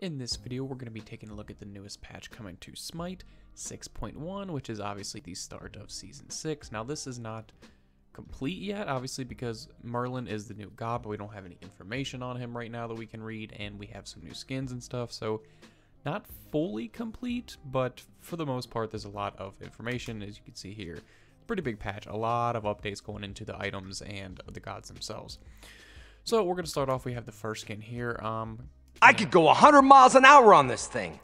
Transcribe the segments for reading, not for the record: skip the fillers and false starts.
In this video, we're going to be taking a look at the newest patch coming to SMITE 6.1, which is obviously the start of Season 6. Now, this is not complete yet, obviously, because Merlin is the new god, but we don't have any information on him right now that we can read, and we have some new skins and stuff, so not fully complete, but for the most part, there's a lot of information, as you can see here. Pretty big patch, a lot of updates going into the items and the gods themselves. So we're going to start off, we have the first skin here. I could go 100 miles an hour on this thing.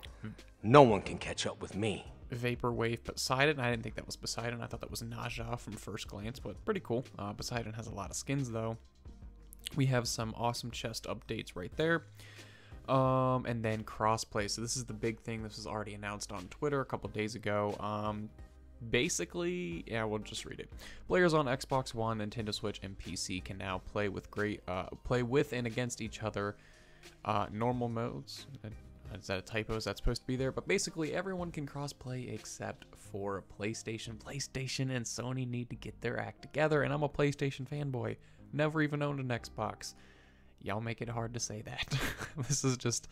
No one can catch up with me. Vaporwave Poseidon. I didn't think that was Poseidon. I thought that was Naja from first glance, but pretty cool. Poseidon has a lot of skins, though. We have some awesome chest updates right there. And then CrossPlay. So this is the big thing. This was already announced on Twitter a couple days ago. Basically, yeah, we'll just read it. Players on Xbox One, Nintendo Switch, and PC can now play with and against each other. Normal modes. Is that a typo? Is that supposed to be there? But basically, everyone can cross-play except for PlayStation. PlayStation and Sony need to get their act together, and I'm a PlayStation fanboy. Never even owned an Xbox. Y'all make it hard to say that. This is just...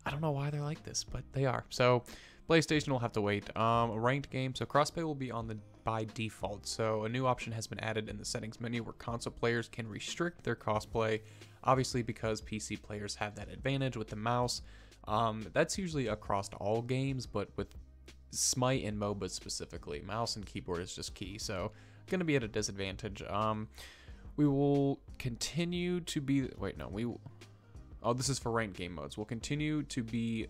I don't know why they're like this, but they are. So, PlayStation will have to wait. A ranked game. So, crossplay will be on by default. So, a new option has been added in the settings menu where console players can restrict their crossplay. Obviously, because PC players have that advantage with the mouse. That's usually across all games, but with SMITE and MOBA specifically, mouse and keyboard is just key. So, going to be at a disadvantage. We will continue to be... Wait, no. Oh, this is for ranked game modes. We'll continue to be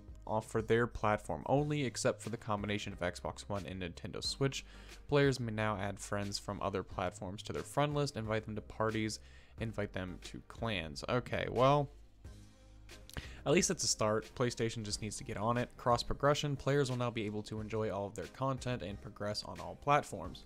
for their platform only, except for the combination of Xbox One and Nintendo Switch. Players may now add friends from other platforms to their friend list, invite them to parties, invite them to clans. Okay, well, at least that's a start. PlayStation just needs to get on it. CrossProgression. Players will now be able to enjoy all of their content and progress on all platforms.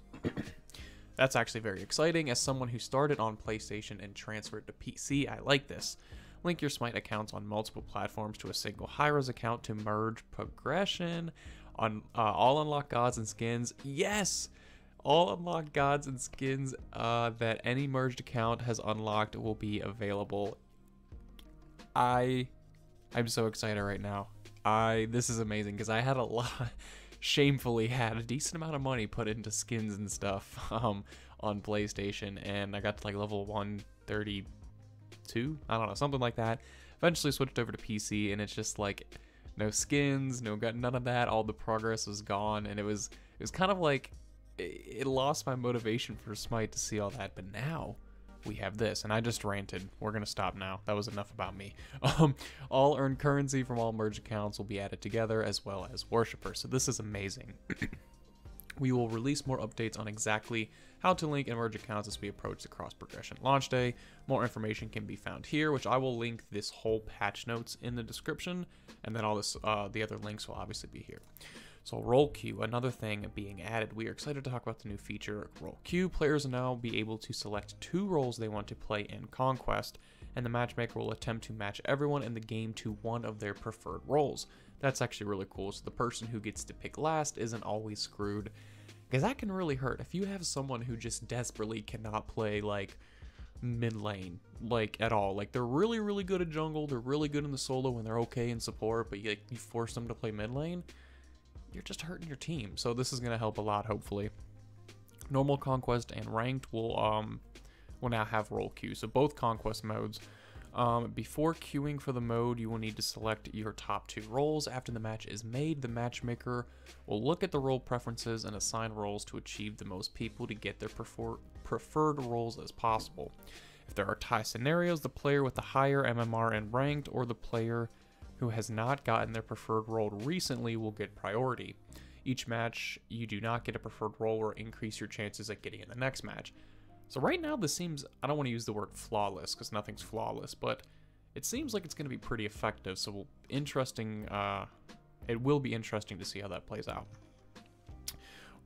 That's actually very exciting. As someone who started on PlayStation and transferred to PC, I like this. Link your SMITE accounts on multiple platforms to a single high-res account to merge progression on all unlocked gods and skins. Yes! All unlocked gods and skins that any merged account has unlocked will be available. I'm so excited right now. This is amazing because I had shamefully had a decent amount of money put into skins and stuff on PlayStation, and I got to like level 132, I don't know, something like that. Eventually switched over to PC, and it's just like no skins, none of that. All the progress was gone, and it was kind of like it lost my motivation for SMITE to see all that. But now we have this, and I just ranted. We're gonna stop now. That was enough about me. All earned currency from all merged accounts will be added together, as well as worshippers. So this is amazing. We will release more updates on exactly how to link and merge accounts as we approach the CrossProgression launch day. More information can be found here, which I will link this whole patch notes in the description, and then all this, the other links will obviously be here. So role queue, another thing being added. We are excited to talk about the new feature, role queue. Players will now be able to select 2 roles they want to play in Conquest, and the matchmaker will attempt to match everyone in the game to one of their preferred roles. That's actually really cool. So the person who gets to pick last isn't always screwed, because that can really hurt. If you have someone who just desperately cannot play like mid lane, like at all, like they're really, really good at jungle, they're really good in the solo, and they're okay in support, but you force them to play mid lane, you're just hurting your team. So this is going to help a lot, hopefully. Normal, Conquest, and Ranked will now have role queue. So both Conquest modes. Before queuing for the mode, you will need to select your top 2 roles. After the match is made, the matchmaker will look at the role preferences and assign roles to achieve the most people to get their preferred roles as possible. If there are tie scenarios, the player with the higher MMR and Ranked, or the player who has not gotten their preferred role recently, will get priority. Each match you do not get a preferred role will increase your chances at getting in the next match. So right now this seems, I don't want to use the word flawless because nothing's flawless, but it seems like it's going to be pretty effective. So it will be interesting to see how that plays out.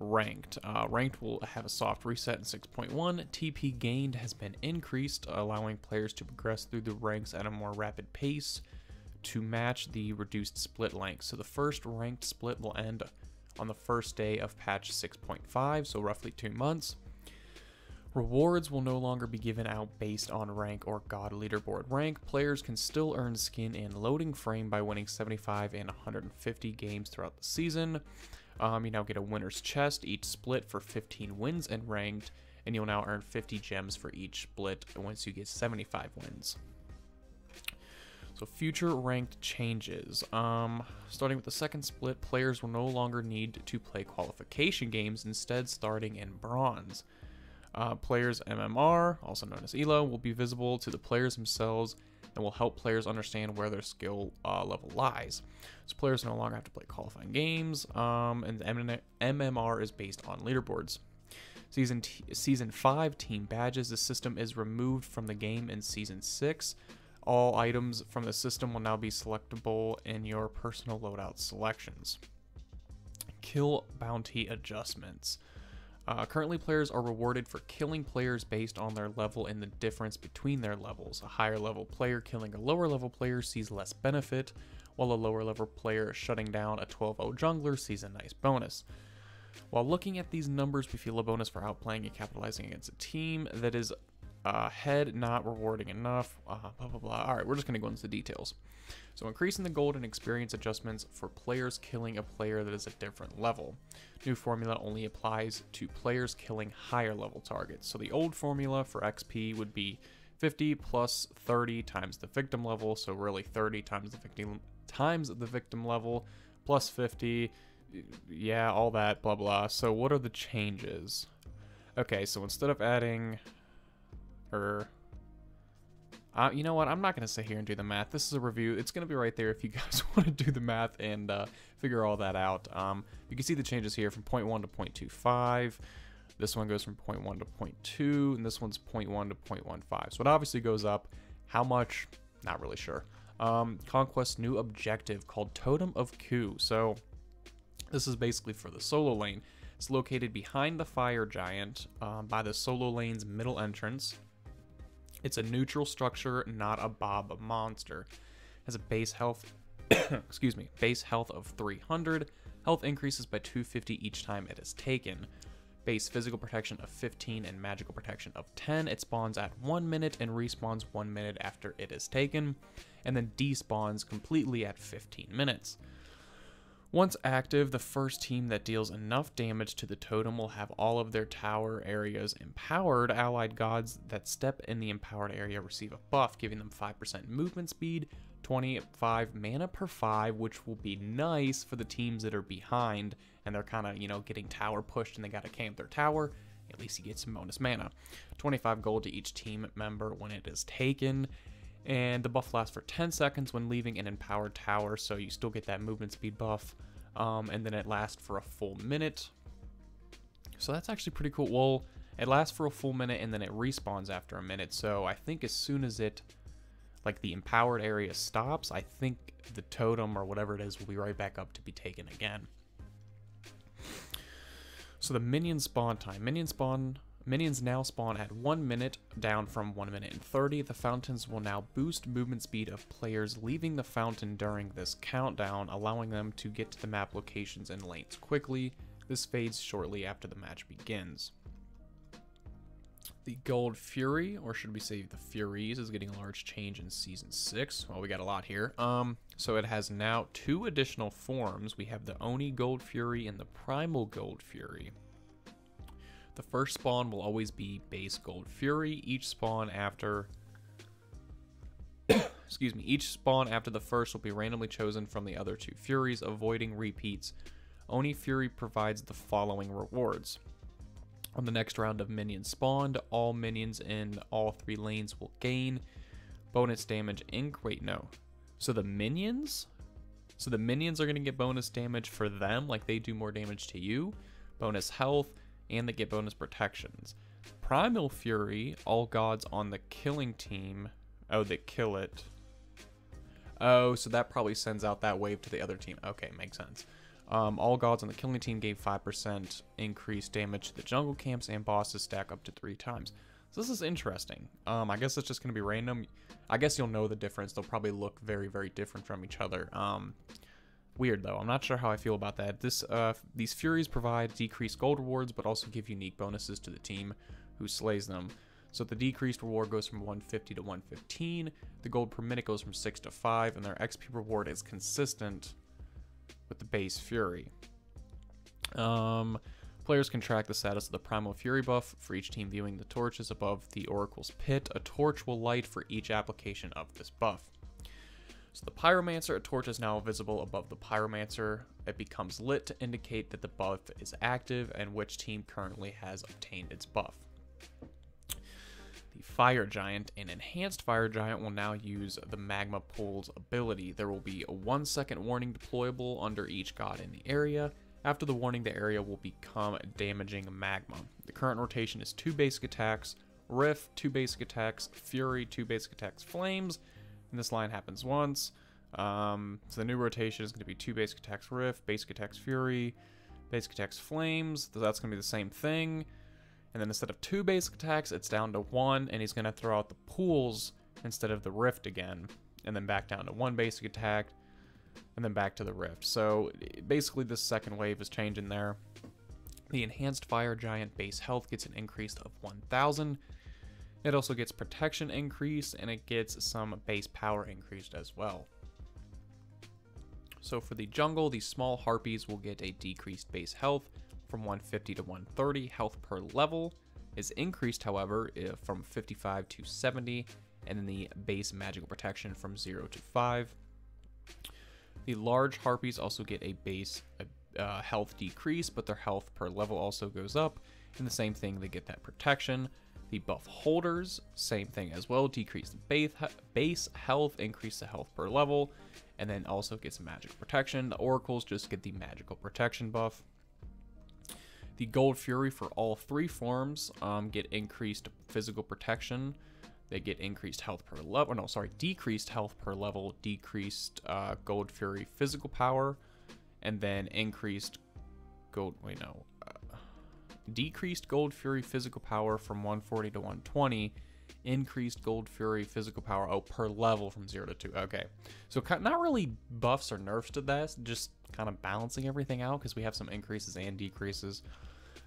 Ranked. Ranked will have a soft reset in 6.1. TP gained has been increased, allowing players to progress through the ranks at a more rapid pace to match the reduced split length. So the first ranked split will end on the first day of patch 6.5, so roughly 2 months. Rewards will no longer be given out based on rank or god leaderboard rank. Players can still earn skin and loading frame by winning 75 and 150 games throughout the season. You now get a winner's chest each split for 15 wins in ranked, and you'll now earn 50 gems for each split once you get 75 wins. So future ranked changes. Starting with the second split, players will no longer need to play qualification games, instead starting in bronze. Players MMR, also known as ELO, will be visible to the players themselves and will help players understand where their skill level lies. So players no longer have to play qualifying games, and MMR is based on leaderboards. Season 5 team badges. The system is removed from the game in Season 6. All items from the system will now be selectable in your personal loadout selections. Kill bounty adjustments. Currently, players are rewarded for killing players based on their level and the difference between their levels. A higher level player killing a lower level player sees less benefit, while a lower level player shutting down a 12-0 jungler sees a nice bonus. While looking at these numbers, we feel a bonus for outplaying and capitalizing against a team that is head not rewarding enough, blah blah blah. Alright, we're just going to go into the details. So increasing the gold and experience adjustments for players killing a player that is a different level. New formula only applies to players killing higher level targets. So the old formula for XP would be 50 plus 30 times the victim level, so really 30 times the victim level plus 50, yeah, all that blah blah. So what are the changes? Okay, so instead of adding you know what, I'm not going to sit here and do the math. This is a review. It's going to be right there if you guys want to do the math and figure all that out. You can see the changes here from 0.1 to 0.25. This one goes from 0.1 to 0.2, and this one's 0.1 to 0.15. So it obviously goes up. How much? Not really sure. Conquest's new objective called Totem of Ku. So this is basically for the solo lane. It's located behind the fire giant by the solo lane's middle entrance. It's a neutral structure, not a Bob monster. It has a base health, base health of 300. Health increases by 250 each time it is taken. Base physical protection of 15 and magical protection of 10. It spawns at 1 minute and respawns 1 minute after it is taken, and then despawns completely at 15 minutes. Once active, the first team that deals enough damage to the totem will have all of their tower areas empowered. Allied gods that step in the empowered area receive a buff, giving them 5% movement speed, 25 mana per 5, which will be nice for the teams that are behind and they're kind of, you know, getting tower pushed and they got to camp their tower. At least you get some bonus mana. 25 gold to each team member when it is taken. And the buff lasts for 10 seconds when leaving an empowered tower, so you still get that movement speed buff. And then it lasts for a full minute. So that's actually pretty cool. Well, it lasts for a full minute and then it respawns after a minute. So I think as soon as it, like the empowered area stops, I think the totem or whatever it is will be right back up to be taken again. So the minion spawn time. Minions now spawn at 1 minute, down from 1 minute and 30. The fountains will now boost movement speed of players leaving the fountain during this countdown, allowing them to get to the map locations and lanes quickly. This fades shortly after the match begins. The Gold Fury, or should we say the Furies, is getting a large change in Season 6. Well, we got a lot here. So it has now 2 additional forms. We have the Oni Gold Fury and the Primal Gold Fury. The first spawn will always be base Gold Fury. Each spawn after each spawn after the first will be randomly chosen from the other 2 Furies, avoiding repeats. Oni Fury provides the following rewards. On the next round of minions spawned, all minions in all 3 lanes will gain bonus damage So the minions are going to get bonus damage for them, like they do more damage to you, bonus health, and they get bonus protections. Primal Fury, all gods on the killing team. Oh, they kill it. Oh, so that probably sends out that wave to the other team. Okay, makes sense. All gods on the killing team gave 5% increased damage to the jungle camps and bosses stack up to 3 times. So this is interesting. I guess it's just going to be random. I guess you'll know the difference. They'll probably look very, very different from each other. Weird though. I'm not sure how I feel about that. These Furies provide decreased gold rewards, but also give unique bonuses to the team who slays them. So the decreased reward goes from 150 to 115. The gold per minute goes from 6 to 5, and their XP reward is consistent with the base Fury. Players can track the status of the Primal Fury buff for each team viewing the torches above the Oracle's pit. A torch will light for each application of this buff. So the Pyromancer, a torch is now visible above the Pyromancer. It becomes lit to indicate that the buff is active and which team currently has obtained its buff. The Fire Giant, an enhanced Fire Giant, will now use the Magma Pool's ability. There will be a 1-second warning deployable under each god in the area. After the warning, the area will become damaging magma. The current rotation is 2 basic attacks, Rift, 2 basic attacks, Fury, 2 basic attacks, Flames, and this line happens once. So the new rotation is going to be 2 basic attacks, Rift, basic attacks, Fury, basic attacks, Flames. So that's going to be the same thing. And then instead of 2 basic attacks, it's down to 1, and he's going to throw out the pools instead of the Rift again, and then back down to 1 basic attack, and then back to the Rift. So basically this second wave is changing there. The enhanced Fire Giant base health gets an increase of 1,000. It also gets protection increase, and it gets some base power increased as well. So for the jungle, the small harpies will get a decreased base health from 150 to 130. Health per level is increased, however, from 55 to 70, and then the base magical protection from 0 to 5. The large harpies also get a base health decrease, but their health per level also goes up, and the same thing, they get that protection. The buff holders, same thing as well, decrease the base health, increase the health per level, and then also get some magical protection. The oracles just get the magical protection buff. The Gold Fury for all 3 forms get increased physical protection. They get increased health per level, no, sorry, decreased health per level, decreased Gold Fury physical power, and then increased decreased Gold Fury physical power from 140 to 120, increased Gold Fury physical power, per level from 0 to 2. Okay, so not really buffs or nerfs to that, just kind of balancing everything out because we have some increases and decreases.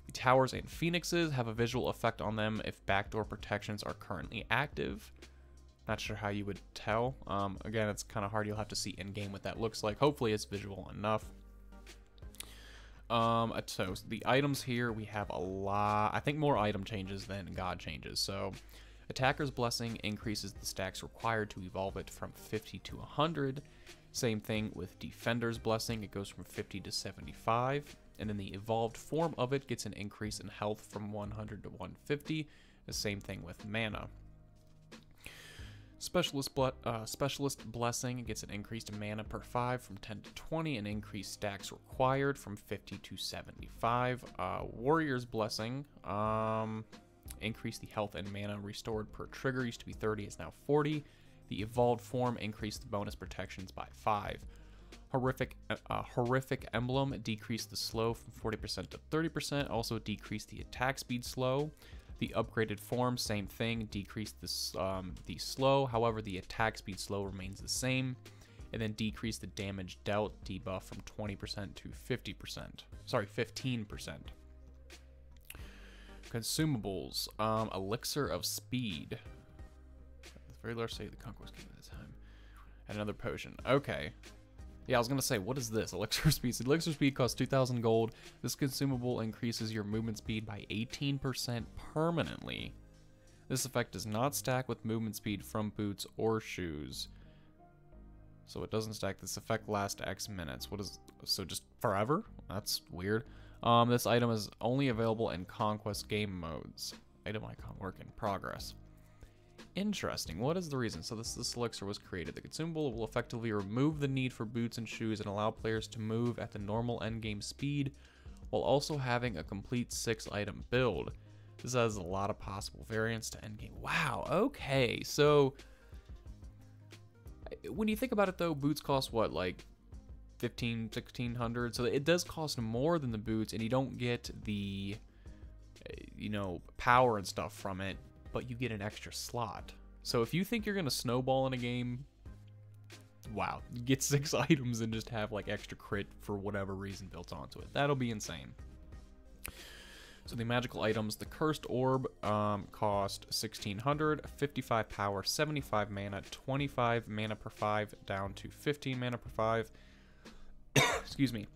The towers and phoenixes have a visual effect on them if backdoor protections are currently active. Not sure how you would tell. Again, it's kind of hard. You'll have to see in game what that looks like. Hopefully it's visual enough. So the items here, we have a lot, I think more item changes than god changes. So Attacker's Blessing increases the stacks required to evolve it from 50 to 100. Same thing with Defender's Blessing, it goes from 50 to 75. And then the evolved form of it gets an increase in health from 100 to 150. The same thing with mana. Specialist Blessing gets an increase in mana per 5 from 10 to 20, and increased stacks required from 50 to 75. Warrior's Blessing, increase the health and mana restored per trigger, used to be 30, is now 40. The evolved form increased the bonus protections by 5. Horrific Emblem decreased the slow from 40% to 30%, also decreased the attack speed slow. The upgraded form, same thing, decreased the slow, however the attack speed slow remains the same, and then decreased the damage dealt debuff from 20% to 50%. Sorry, 15%. Consumables, Elixir of Speed. The very large state of the Conquest King at the time. And another potion. Okay. Yeah, I was gonna say, what is this? Elixir of Speed. Elixir of Speed costs 2,000 gold. This consumable increases your movement speed by 18% permanently. This effect does not stack with movement speed from boots or shoes. So it doesn't stack. This effect lasts X minutes. So just forever? That's weird. This item is only available in Conquest game modes. Item icon, work in progress. Interesting. What is the reason? So this elixir was created. The consumable will effectively remove the need for boots and shoes and allow players to move at the normal endgame speed while also having a complete 6-item build. This has a lot of possible variants to endgame. Wow, okay. So when you think about it though, boots cost what, like 1,600? So it does cost more than the boots, and you don't get the power and stuff from it, but you get an extra slot. So if you think you're gonna snowball in a game, wow, get 6 items and just have like extra crit for whatever reason built onto it. That'll be insane. So the magical items, the Cursed Orb cost 1600, 55 power, 75 mana, 25 mana per 5, down to 15 mana per 5. Excuse me.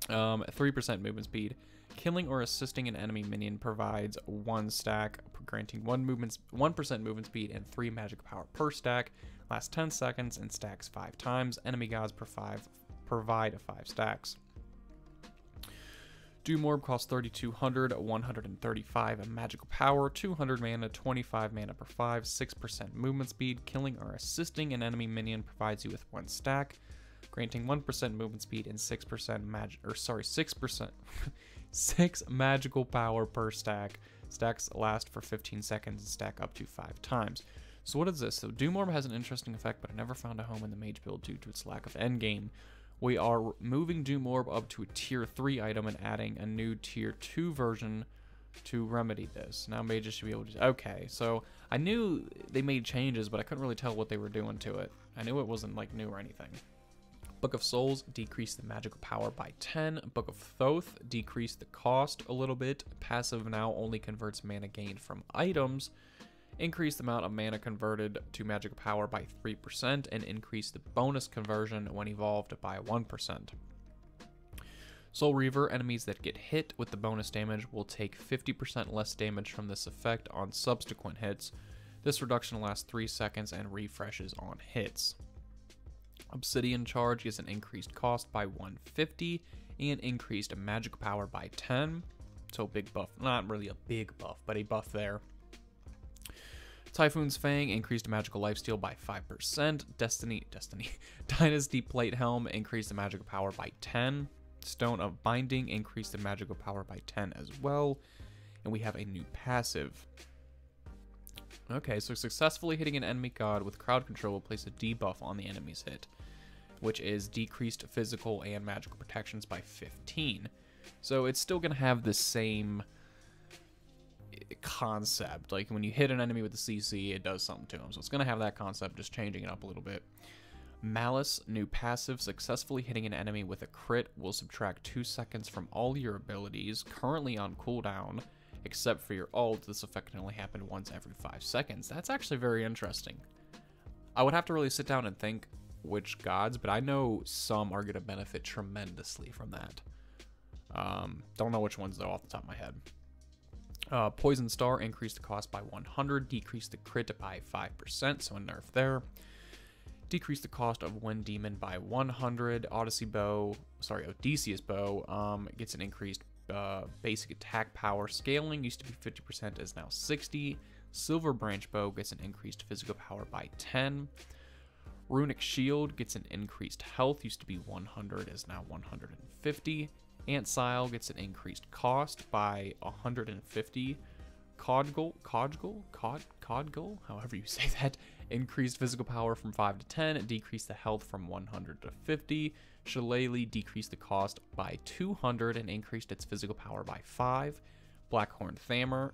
3% movement speed. Killing or assisting an enemy minion provides 1 stack, granting 1% movement speed and 3 magic power per stack. Lasts 10 seconds and stacks 5 times. Enemy gods provide 5 stacks. Doom Orb costs 3200, 135 magical power, 200 mana, 25 mana per 5, 6% movement speed. Killing or assisting an enemy minion provides you with 1 stack, granting 1% movement speed and 6% 6 magical power per stack. Stacks last for 15 seconds and stack up to 5 times. So what is this? So Doom Orb has an interesting effect, but I never found a home in the mage build due to its lack of endgame. We are moving Doom Orb up to a tier 3 item and adding a new tier 2 version to remedy this. Now mages should be able to... Okay, so I knew they made changes, but I couldn't really tell what they were doing to it. I knew it wasn't like new or anything. Book of Souls decreased the magical power by 10. Book of Thoth decreased the cost a little bit. Passive now only converts mana gained from items. Increase the amount of mana converted to magical power by 3% and increase the bonus conversion when evolved by 1%. Soul Reaver, enemies that get hit with the bonus damage will take 50% less damage from this effect on subsequent hits. This reduction lasts 3 seconds and refreshes on hits. Obsidian Charge gets an increased cost by 150 and increased magical power by 10. So big buff, not really a big buff, but a buff there. Typhoon's Fang increased magical lifesteal by 5%. Dynasty Plate Helm increased the magical power by 10. Stone of Binding increased the magical power by 10 as well. And we have a new passive. Okay, so successfully hitting an enemy god with crowd control will place a debuff on the enemy's hit, which is decreased physical and magical protections by 15. So it's still going to have the same concept. Like when you hit an enemy with the CC, it does something to them. So it's going to have that concept, just changing it up a little bit. Malice, new passive. Successfully hitting an enemy with a crit will subtract 2 seconds from all your abilities, currently on cooldown, except for your ult. This effect can only happen once every 5 seconds. That's actually very interesting. I would have to really sit down and think which gods, but I know some are going to benefit tremendously from that. Don't know which ones though off the top of my head. Poison Star increased the cost by 100, decreased the crit by 5%, so a nerf there. Decreased the cost of Wind Demon by 100. Odysseus Bow gets an increased basic attack power. Scaling used to be 50%, is now 60. Silver Branch Bow gets an increased physical power by 10. Runic Shield gets an increased health, used to be 100, is now 150. Antsile gets an increased cost by 150. Codgul, however you say that, increased physical power from 5 to 10, decreased the health from 100 to 50. Shillelagh decreased the cost by 200 and increased its physical power by 5. Blackhorn Thammer,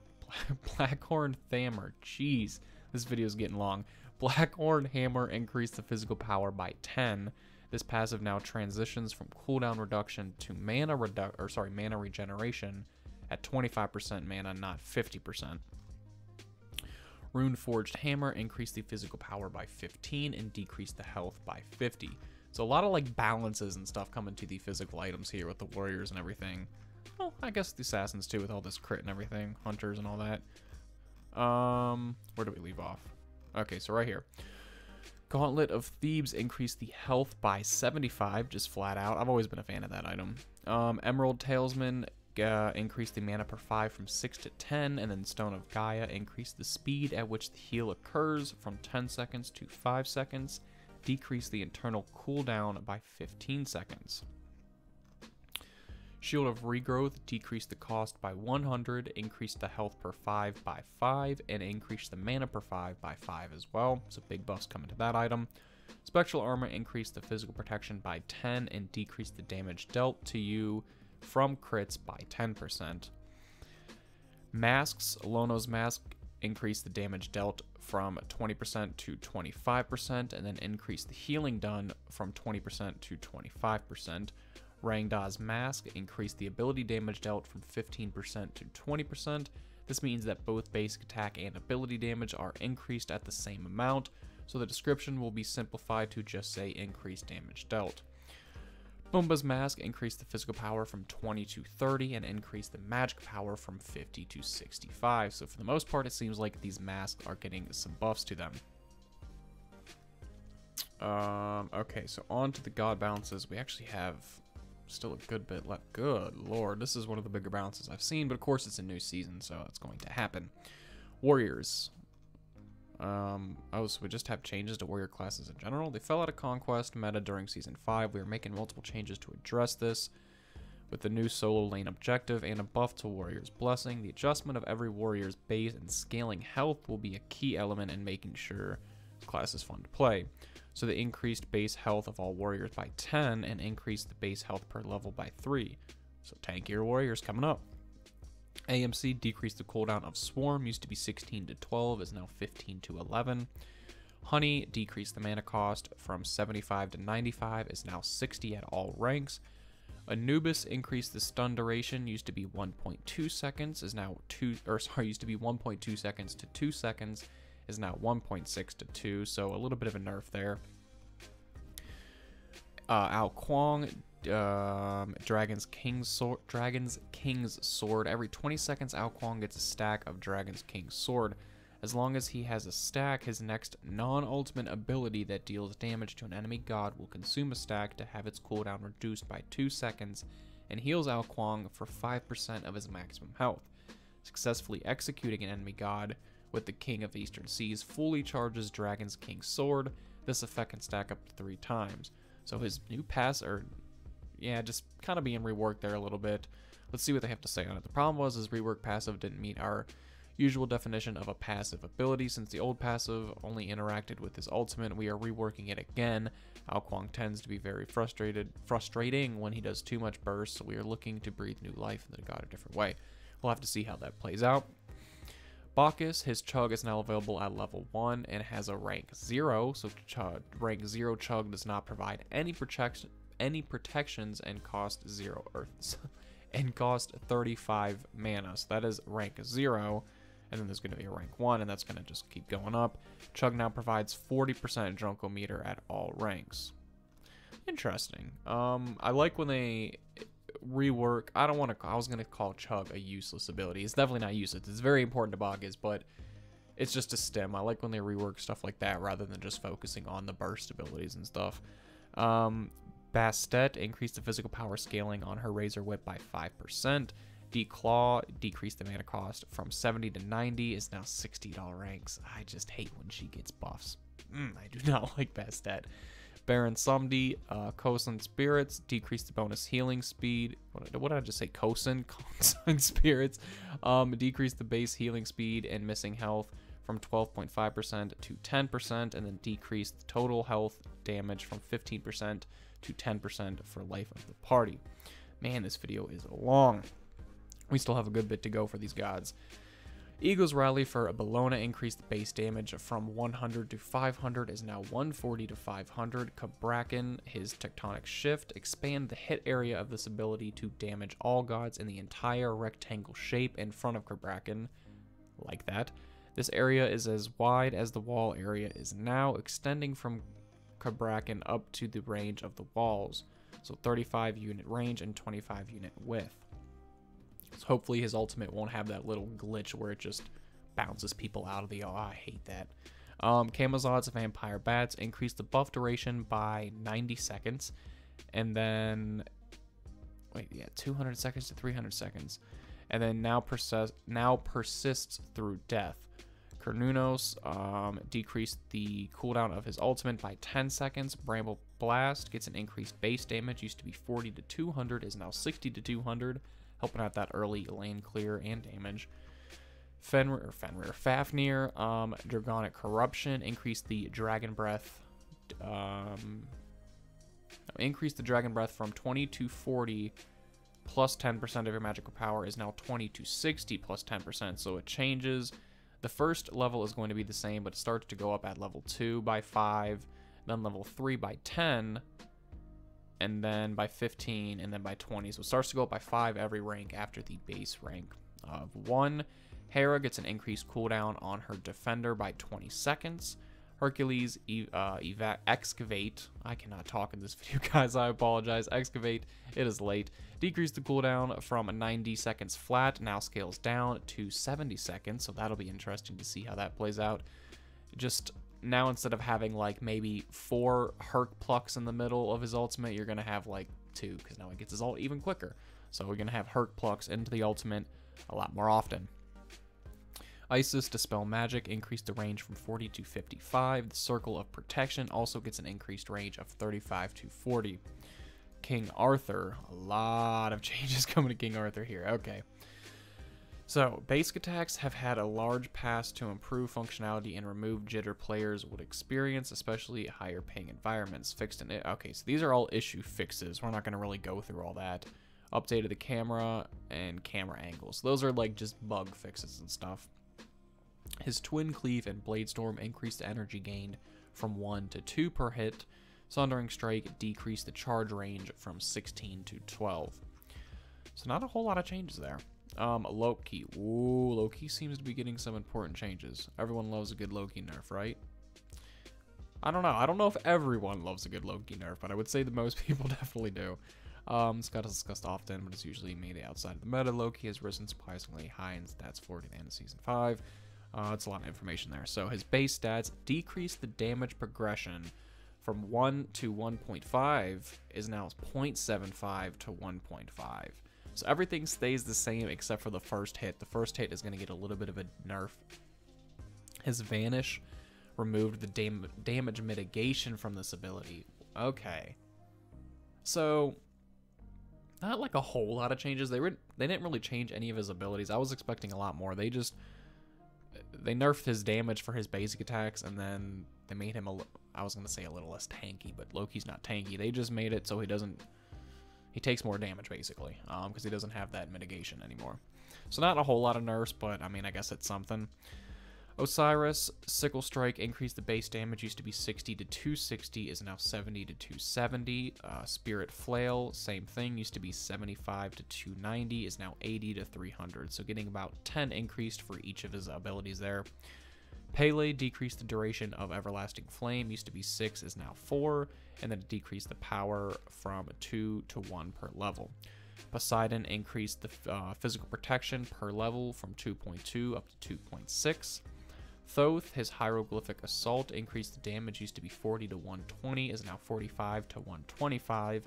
jeez, this video is getting long. Blackhorn Hammer increased the physical power by 10. This passive now transitions from cooldown reduction to mana regeneration at 25% mana, not 50%. Rune Forged Hammer increased the physical power by 15 and decreased the health by 50. So a lot of like balances and stuff coming to the physical items here with the warriors and everything. Well, I guess the assassins too with all this crit and everything, hunters and all that. Where do we leave off? Okay, so right here. Gauntlet of Thebes increased the health by 75, just flat out. I've always been a fan of that item. Emerald Talisman increased the mana per 5 from 6 to 10, and then Stone of Gaia increased the speed at which the heal occurs from 10 seconds to 5 seconds, decreased the internal cooldown by 15 seconds. Shield of Regrowth decreased the cost by 100, increased the health per 5 by 5, and increased the mana per 5 by 5 as well. So big buffs coming to that item. Spectral Armor increased the physical protection by 10 and decreased the damage dealt to you from crits by 10%. Masks, Lono's Mask increased the damage dealt from 20% to 25%, and then increased the healing done from 20% to 25%. Rangda's Mask increased the ability damage dealt from 15% to 20%. This means that both basic attack and ability damage are increased at the same amount, so the description will be simplified to just say increased damage dealt. Boomba's Mask increased the physical power from 20 to 30 and increased the magic power from 50 to 65. So for the most part, it seems like these masks are getting some buffs to them. Okay, so on to the god balances. We actually have still a good bit left. Good lord, this is one of the bigger balances I've seen, but of course it's a new season, so it's going to happen. Warriors. Oh, so we just have changes to warrior classes in general. They fell out of Conquest meta during Season 5. We are making multiple changes to address this. With the new solo lane objective and a buff to Warrior's Blessing, the adjustment of every warrior's base and scaling health will be a key element in making sure the class is fun to play. So they increased base health of all warriors by 10 and increased the base health per level by 3. So tankier warriors coming up. AMC decreased the cooldown of Swarm, used to be 16 to 12, is now 15 to 11. Honey decreased the mana cost from 75 to 95, is now 60 at all ranks. Anubis increased the stun duration, used to be 1.2 seconds, is now used to be 1.2 seconds to 2 seconds, is now 1.6 to 2, so a little bit of a nerf there. Ao Kuang, Dragon's King's Sword. Every 20 seconds, Ao Kuang gets a stack of Dragon's King's Sword. As long as he has a stack, his next non-ultimate ability that deals damage to an enemy god will consume a stack to have its cooldown reduced by 2 seconds and heals Ao Kuang for 5% of his maximum health. Successfully executing an enemy god with the King of the Eastern Seas fully charges Dragon's King's Sword. This effect can stack up to 3 times. So his new pass, just kind of being reworked there a little bit. Let's see what they have to say on it. The problem was his rework passive didn't meet our usual definition of a passive ability. Since the old passive only interacted with his ultimate, we are reworking it again. Ao Kuang tends to be very frustrating when he does too much burst, so we are looking to breathe new life into the god a different way. We'll have to see how that plays out. Bacchus, his Chug is now available at level 1 and has a rank 0, so rank 0 Chug does not provide any protections and cost 0 earths and cost 35 mana. So that is rank 0, and then there's going to be a rank 1, and that's going to just keep going up. Chug now provides 40% Junko meter at all ranks. Interesting. I like when they rework. I was going to call Chug a useless ability. It's definitely not useless. It's very important to Bacchus, but it's just a stem. I like when they rework stuff like that rather than just focusing on the burst abilities and stuff. Bastet increased the physical power scaling on her Razor Whip by 5%. Declaw decreased the mana cost from 70 to 90, is now 60 at all ranks. I just hate when she gets buffs. I do not like Bastet. Baron Samdi, Kosan Spirits decreased the bonus healing speed. What did I just say? Kosan Spirits decreased the base healing speed and missing health from 12.5% to 10%, and then decreased the total health damage from 15% to 10% for life of the party. Man, this video is long. We still have a good bit to go for these gods. Eagle's Rally for Bellona increased the base damage from 100 to 500, is now 140 to 500. Cabrakan, his Tectonic Shift, expand the hit area of this ability to damage all gods in the entire rectangle shape in front of Cabrakan, like that. This area is as wide as the wall area is now, extending from Cabrakan up to the range of the walls. So 35 unit range and 25 unit width. So hopefully his ultimate won't have that little glitch where it just bounces people out of the... Oh, I hate that. Camazot's Vampire Bats increased the buff duration by 90 seconds. And then... 200 seconds to 300 seconds. And then now persists through death. Kernunos decreased the cooldown of his ultimate by 10 seconds. Bramble Blast gets an increased base damage. Used to be 40 to 200, is now 60 to 200. Helping out that early lane clear and damage. Fafnir, Dragonic Corruption, increased the Dragon Breath. Increased the Dragon Breath from 20 to 40 plus 10% of your magical power is now 20 to 60 plus 10%. So it changes. The first level is going to be the same, but it starts to go up at level 2 by 5, then level 3 by 10. and then by 15, and then by 20. So it starts to go up by 5 every rank after the base rank of 1. Hera gets an increased cooldown on her defender by 20 seconds. Hercules Excavate. I cannot talk in this video, guys. I apologize. Excavate. It is late. Decrease the cooldown from 90 seconds flat. Now scales down to 70 seconds. So that'll be interesting to see how that plays out. Just now, instead of having like maybe 4 Herc plucks in the middle of his ultimate, you're going to have like 2, because now he gets his ult even quicker. So we're going to have Herc plucks into the ultimate a lot more often. Isis Dispel Magic increased the range from 40 to 55. The Circle of Protection also gets an increased range of 35 to 40. King Arthur, a lot of changes coming to King Arthur here. Okay. So, basic attacks have had a large pass to improve functionality and remove jitter players would experience, especially at higher ping environments. Fixed in it. Okay, so these are all issue fixes. We're not going to really go through all that. Updated the camera and camera angles. Those are like just bug fixes and stuff. His Twin Cleave and Blade Storm increased the energy gained from 1 to 2 per hit. Sundering Strike decreased the charge range from 16 to 12. So not a whole lot of changes there. Loki. Ooh, Loki seems to be getting some important changes. Everyone loves a good Loki nerf, right? I don't know. I don't know if everyone loves a good Loki nerf, but I would say that most people definitely do. It's got discussed often, but it's usually made outside of the meta. Loki has risen surprisingly high in stats 40 at the end of Season 5. It's a lot of information there. So his base stats decrease the damage progression from 1 to 1.5 is now 0.75 to 1.5. So everything stays the same except for the first hit. The first hit is going to get a little bit of a nerf. His Vanish removed the damage mitigation from this ability. Okay. So not like a whole lot of changes. They didn't really change any of his abilities. I was expecting a lot more. They nerfed his damage for his basic attacks, and then they made him I was going to say a little less tanky, but Loki's not tanky. They just made it so he takes more damage, basically, because he doesn't have that mitigation anymore. So not a whole lot of nerfs, but I mean, I guess it's something. Osiris, Sickle Strike increased the base damage, used to be 60 to 260, is now 70 to 270. Spirit Flail, same thing, used to be 75 to 290, is now 80 to 300. So getting about 10 increased for each of his abilities there. Pele decreased the duration of Everlasting Flame, used to be 6, is now 4, and then it decreased the power from 2 to 1 per level. Poseidon increased the physical protection per level from 2.2 up to 2.6. Thoth, his Hieroglyphic Assault, increased the damage, used to be 40 to 120, is now 45 to 125.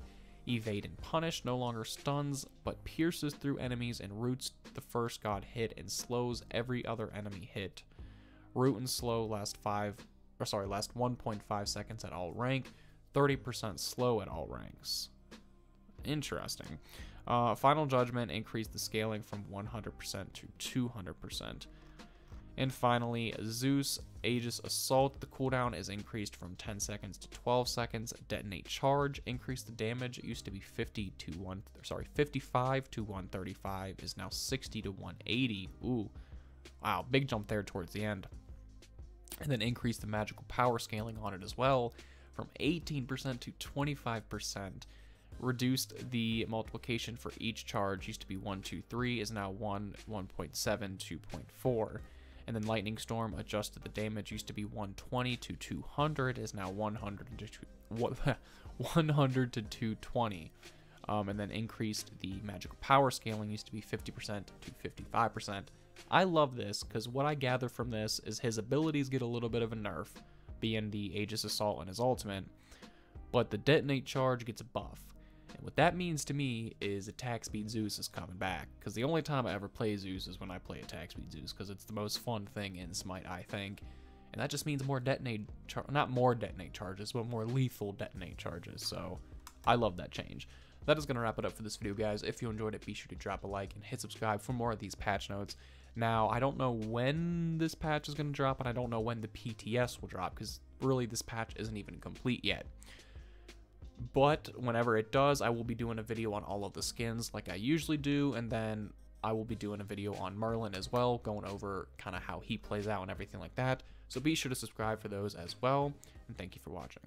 Evade and Punish no longer stuns, but pierces through enemies and roots the first god hit and slows every other enemy hit. Root and Slow last 1.5 seconds at all rank, 30% slow at all ranks. Interesting. Final Judgment increased the scaling from 100% to 200%. And finally, Zeus Aegis Assault. The cooldown is increased from 10 seconds to 12 seconds. Detonate Charge increased the damage. It used to be 55 to 135. Is now 60 to 180. Ooh, wow, big jump there towards the end. And then increased the magical power scaling on it as well, from 18% to 25%. Reduced the multiplication for each charge. Used to be 1, 2, 3. Is now 1, 1.7, 2.4. And then Lightning Storm adjusted the damage, used to be 120 to 200, is now 100 to 220. And then increased the magical power scaling, used to be 50% to 55%. I love this, because what I gather from this is his abilities get a little bit of a nerf, being the Aegis Assault and his ultimate, but the Detonate Charge gets a buff. And what that means to me is Attack Speed Zeus is coming back, because the only time I ever play Zeus is when I play Attack Speed Zeus, because it's the most fun thing in Smite, I think. And that just means more not more detonate charges, but more lethal detonate charges. So I love that change. That is going to wrap it up for this video, guys. If you enjoyed it, be sure to drop a like and hit subscribe for more of these patch notes. Now, I don't know when this patch is going to drop, and I don't know when the PTS will drop, because really this patch isn't even complete yet. But whenever it does, I will be doing a video on all of the skins like I usually do, and then I will be doing a video on Merlin as well, going over kind of how he plays out and everything like that. So be sure to subscribe for those as well, and thank you for watching.